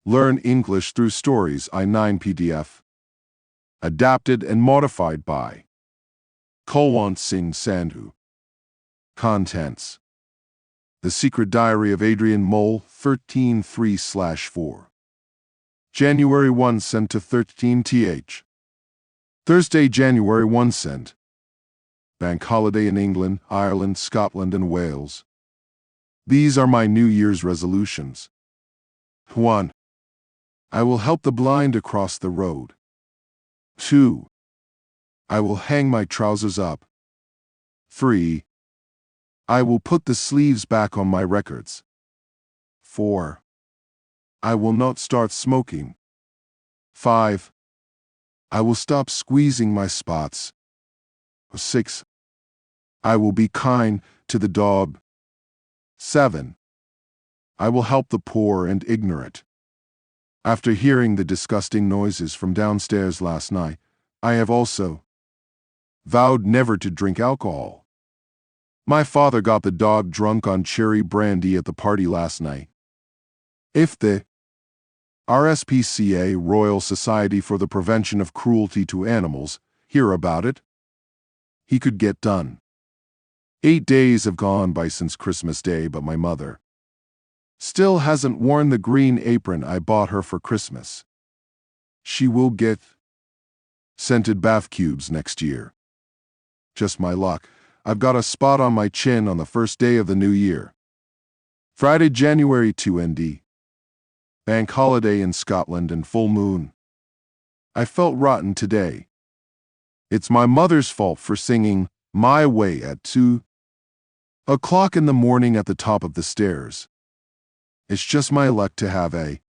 Learn English through stories I9 PDF. Adapted and modified by Kulwant Singh Sandhu. Contents: The Secret Diary of Adrian Mole, 13/3/4. January 1 sent to 13th. Thursday, January 1 sent. Bank holiday in England, Ireland, Scotland, and Wales. These are my New Year's resolutions. 1. I will help the blind across the road. 2. I will hang my trousers up. 3. I will put the sleeves back on my records. 4. I will not start smoking. 5. I will stop squeezing my spots. 6. I will be kind to the dog. 7. I will help the poor and ignorant. After hearing the disgusting noises from downstairs last night, I have also vowed never to drink alcohol. My father got the dog drunk on cherry brandy at the party last night. If the RSPCA, Royal Society for the Prevention of Cruelty to Animals, hear about it, he could get done. 8 days have gone by since Christmas Day, but my mother still hasn't worn the green apron I bought her for Christmas. She will get scented bath cubes next year. Just my luck, I've got a spot on my chin on the first day of the new year. Friday, January 2 ND. Bank holiday in Scotland and full moon. I felt rotten today. It's my mother's fault for singing My Way at 2 o'clock in the morning at the top of the stairs. It's just my luck to have a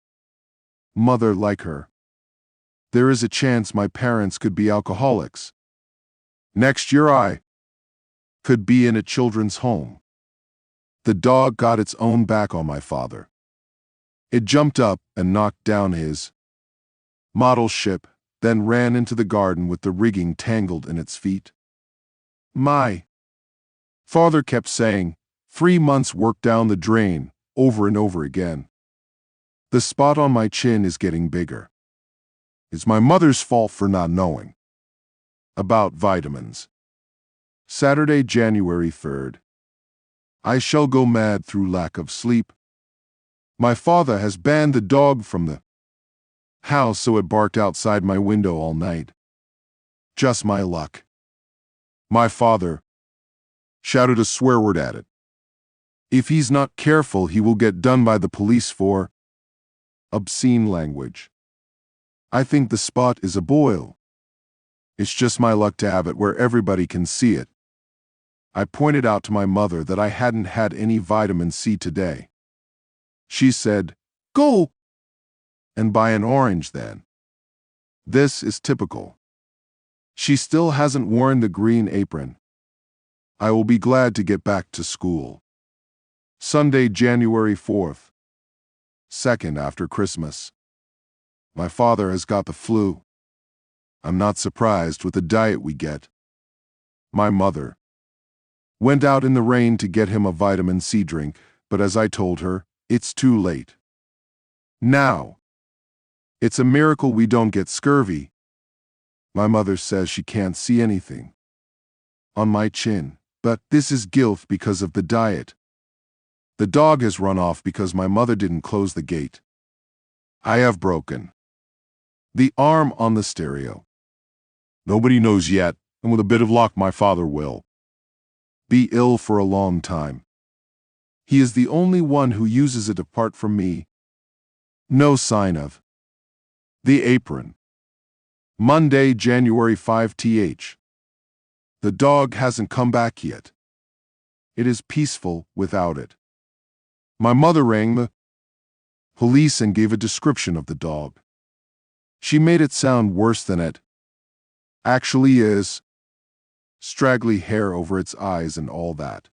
mother like her. There is a chance my parents could be alcoholics. Next year I could be in a children's home. The dog got its own back on my father. It jumped up and knocked down his model ship, then ran into the garden with the rigging tangled in its feet. My father kept saying, 3 months' work down the drain, over and over again. The spot on my chin is getting bigger. It's my mother's fault for not knowing about vitamins. Saturday, January 3rd. I shall go mad through lack of sleep. My father has banned the dog from the house, so it barked outside my window all night. Just my luck. My father shouted a swear word at it. If he's not careful, he will get done by the police for obscene language. I think the spot is a boil. It's just my luck to have it where everybody can see it. I pointed out to my mother that I hadn't had any vitamin C today. She said, "Go and buy an orange then." This is typical. She still hasn't worn the green apron. I will be glad to get back to school. Sunday, January 4th. Second after Christmas. My father has got the flu. I'm not surprised with the diet we get. My mother went out in the rain to get him a vitamin C drink, but as I told her, it's too late. Now, it's a miracle we don't get scurvy. My mother says she can't see anything on my chin, but this is guilt because of the diet. The dog has run off because my mother didn't close the gate. I have broken the arm on the stereo. Nobody knows yet, and with a bit of luck my father will be ill for a long time. He is the only one who uses it apart from me. No sign of the apron. Monday, January 5th. The dog hasn't come back yet. It is peaceful without it. My mother rang the police and gave a description of the dog. She made it sound worse than it actually is. Straggly hair over its eyes and all that.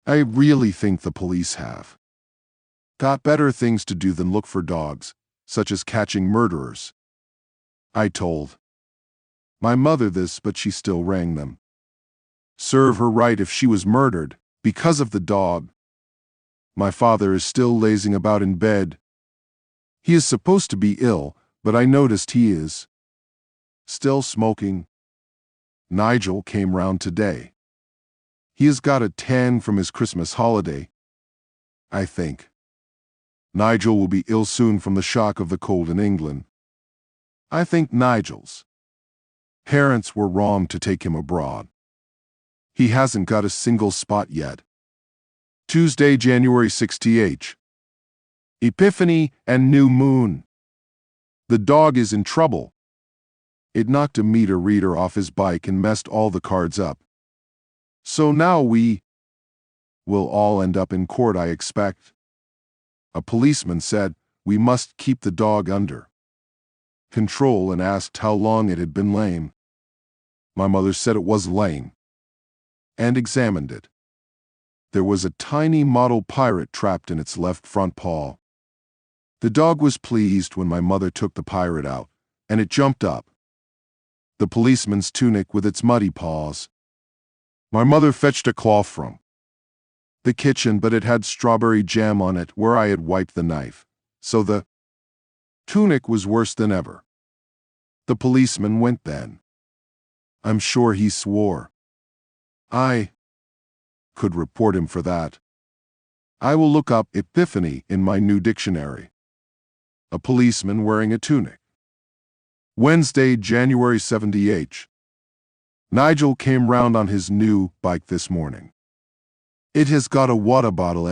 I really think the police have got better things to do than look for dogs, such as catching murderers. I told my mother this, but she still rang them. Serve her right if she was murdered because of the dog. My father is still lazing about in bed. He is supposed to be ill, but I noticed he is still smoking. Nigel came round today. He has got a tan from his Christmas holiday, I think. Nigel will be ill soon from the shock of the cold in England. I think Nigel's parents were wrong to take him abroad. He hasn't got a single spot yet. Tuesday, January 60th. Epiphany and New Moon. The dog is in trouble. It knocked a meter reader off his bike and messed all the cards up. So now we will all end up in court, I expect. A policeman said we must keep the dog under control and asked how long it had been lame. My mother said it was lame and examined it. There was a tiny mottled pirate trapped in its left front paw. The dog was pleased when my mother took the pirate out, and it jumped up the policeman's tunic with its muddy paws. My mother fetched a cloth from the kitchen, but it had strawberry jam on it where I had wiped the knife, so the tunic was worse than ever. The policeman went then. I'm sure he swore. I could report him for that. I will look up epiphany in my new dictionary. A policeman wearing a tunic. Wednesday, January 78th. Nigel came round on his new bike this morning. It has got a water bottle,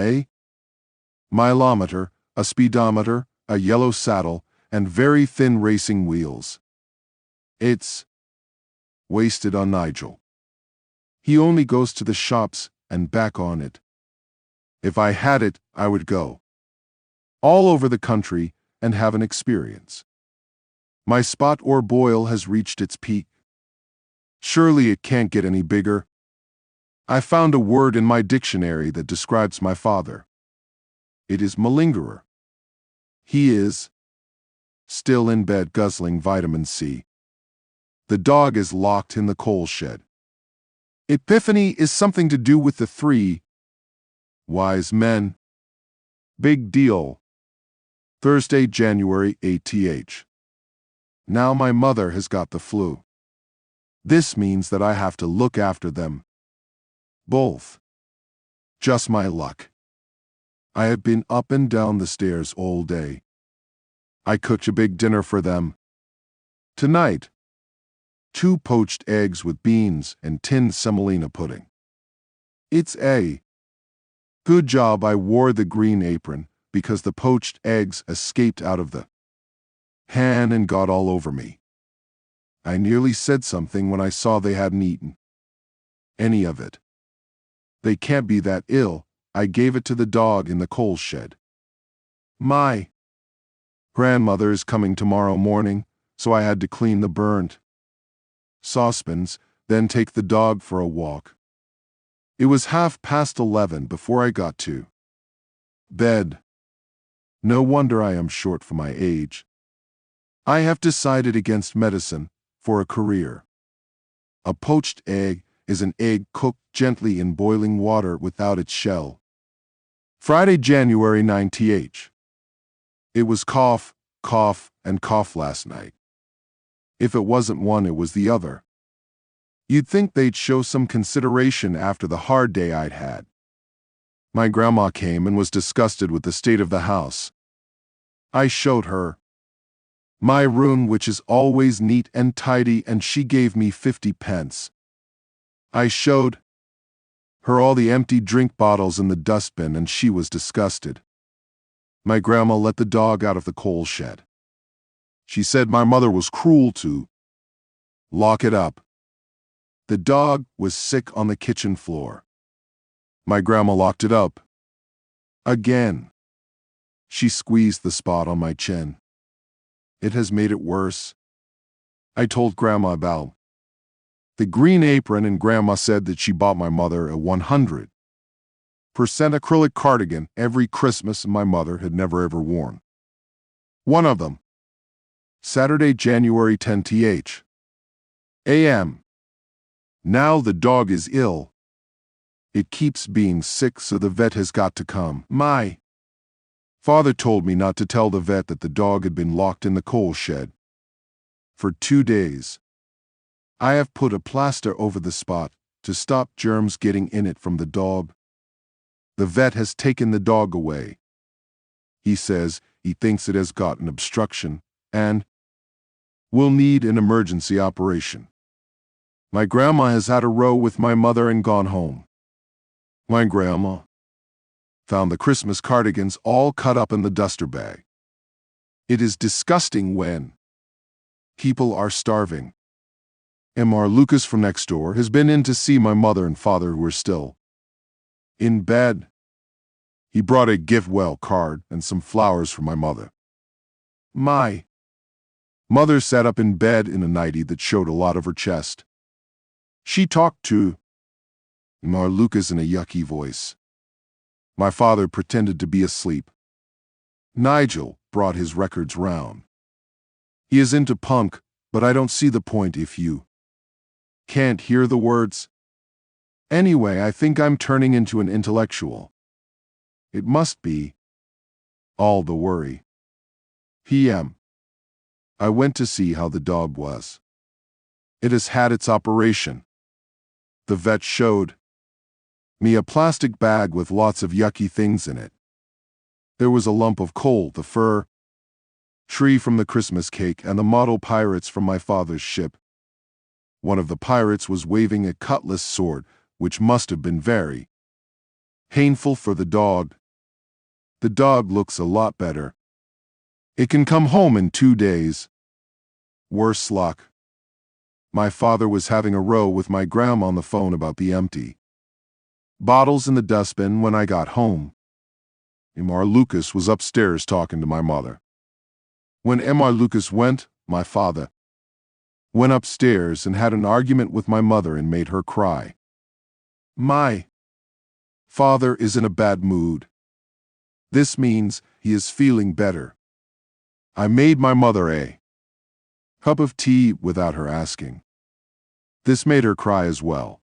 mileometer, a speedometer, a yellow saddle, and very thin racing wheels. It's wasted on Nigel. He only goes to the shops and back on it. If I had it, I would go all over the country and have an experience. My spot or boil has reached its peak. Surely it can't get any bigger. I found a word in my dictionary that describes my father. It is malingerer. He is still in bed guzzling vitamin C. The dog is locked in the coal shed. Epiphany is something to do with the three wise men. Big deal. Thursday, January 8th. Now my mother has got the flu. This means that I have to look after them both. Just my luck. I have been up and down the stairs all day. I cooked a big dinner for them. Tonight, 2 poached eggs with beans and tinned semolina pudding. It's a good job I wore the green apron, because the poached eggs escaped out of the pan and got all over me. I nearly said something when I saw they hadn't eaten any of it. They can't be that ill. I gave it to the dog in the coal shed. My grandmother is coming tomorrow morning, so I had to clean the burnt saucepans, then take the dog for a walk. It was 11:30 before I got to bed. No wonder I am short for my age. I have decided against medicine for a career. A poached egg is an egg cooked gently in boiling water without its shell. Friday, January 19th. It was cough, cough, and cough last night. If it wasn't one, it was the other. You'd think they'd show some consideration after the hard day I'd had. My grandma came and was disgusted with the state of the house. I showed her my room, which is always neat and tidy, and she gave me 50 pence. I showed her all the empty drink bottles in the dustbin, and she was disgusted. My grandma let the dog out of the coal shed. She said my mother was cruel to lock it up. The dog was sick on the kitchen floor. My grandma locked it up again. She squeezed the spot on my chin. It has made it worse. I told Grandma about the green apron, and Grandma said that she bought my mother a 100% acrylic cardigan every Christmas, and my mother had never ever worn one of them. Saturday, January 10th. a.m. Now the dog is ill. It keeps being sick, so the vet has got to come. My Father told me not to tell the vet that the dog had been locked in the coal shed. For 2 days, I have put a plaster over the spot to stop germs getting in it from the dog. The vet has taken the dog away. He says he thinks it has got an obstruction and will need an emergency operation. My grandma has had a row with my mother and gone home. My grandma found the Christmas cardigans all cut up in the duster bag. It is disgusting when people are starving. M.R. Lucas from next door has been in to see my mother and father who are still in bed. He brought a get-well card and some flowers for my mother. My mother sat up in bed in a nightie that showed a lot of her chest. She talked to M.R. Lucas in a yucky voice. My father pretended to be asleep. Nigel brought his records round. He is into punk, but I don't see the point if you can't hear the words. Anyway, I think I'm turning into an intellectual. It must be all the worry. PM. I went to see how the dog was. It has had its operation. The vet showed me a plastic bag with lots of yucky things in it. There was a lump of coal, the fir tree from the Christmas cake, and the model pirates from my father's ship. One of the pirates was waving a cutlass sword, which must have been very painful for the dog. The dog looks a lot better. It can come home in 2 days. Worse luck. My father was having a row with my grandma on the phone about the empty bottles in the dustbin when I got home. M.R. Lucas was upstairs talking to my mother. When M.R. Lucas went, my father went upstairs and had an argument with my mother and made her cry. My father is in a bad mood. This means he is feeling better. I made my mother a cup of tea without her asking. This made her cry as well.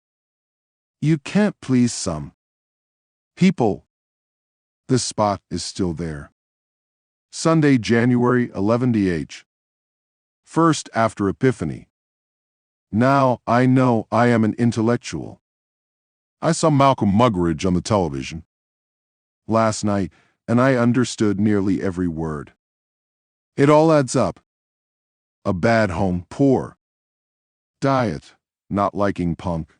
You can't please some people. The spot is still there. Sunday, January 11th. First after Epiphany. Now I know I am an intellectual. I saw Malcolm Muggeridge on the television last night, and I understood nearly every word. It all adds up. A bad home, poor diet, not liking punk.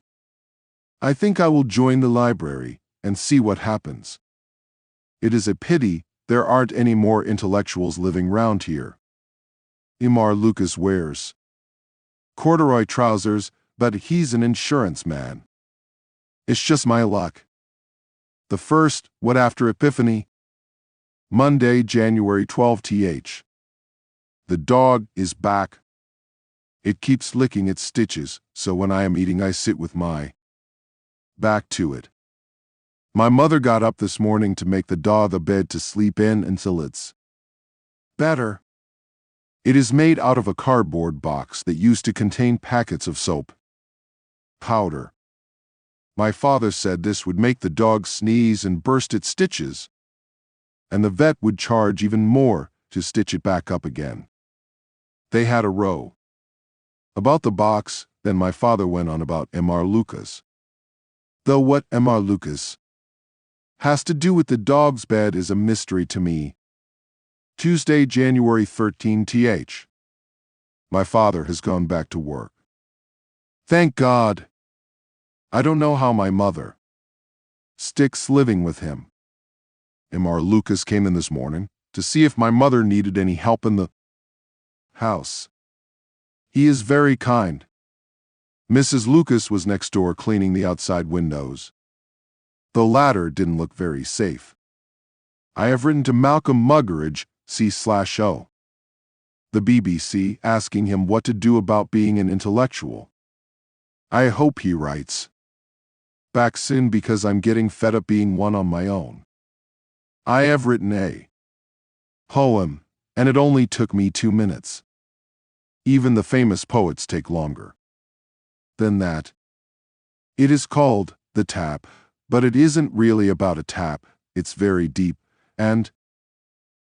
I think I will join the library and see what happens. It is a pity there aren't any more intellectuals living round here. M.R. Lucas wears corduroy trousers, but he's an insurance man. It's just my luck. The first, what after Epiphany? Monday, January 12th. The dog is back. It keeps licking its stitches, so when I am eating I sit with my back to it. My mother got up this morning to make the dog a bed to sleep in until it's better. It is made out of a cardboard box that used to contain packets of soap powder. My father said this would make the dog sneeze and burst its stitches, and the vet would charge even more to stitch it back up again. They had a row about the box, then my father went on about M.R. Lucas. Though what M.R. Lucas has to do with the dog's bed is a mystery to me. Tuesday, January 13th. My father has gone back to work. Thank God. I don't know how my mother sticks living with him. M.R. Lucas came in this morning to see if my mother needed any help in the house. He is very kind. Mrs. Lucas was next door cleaning the outside windows. The latter didn't look very safe. I have written to Malcolm Muggeridge, C/O, the BBC, asking him what to do about being an intellectual. I hope he writes back soon because I'm getting fed up being one on my own. I have written a poem, and it only took me 2 minutes. Even the famous poets take longer than that. It is called The Tap, but it isn't really about a tap. It's very deep, and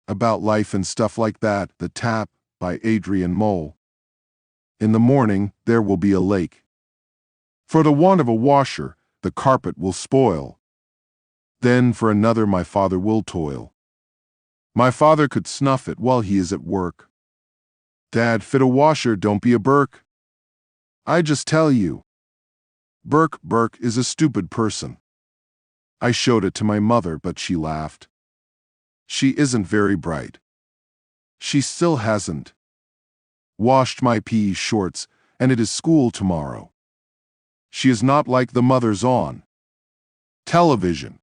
about life and stuff like that. The Tap by Adrian Mole. In the morning there will be a lake. For the want of a washer, the carpet will spoil. Then for another my father will toil. My father could snuff it while he is at work. Dad, fit a washer, don't be a Burke. I just tell you. Burke is a stupid person. I showed it to my mother, but she laughed. She isn't very bright. She still hasn't washed my PE shorts, and it is school tomorrow. She is not like the mothers on television.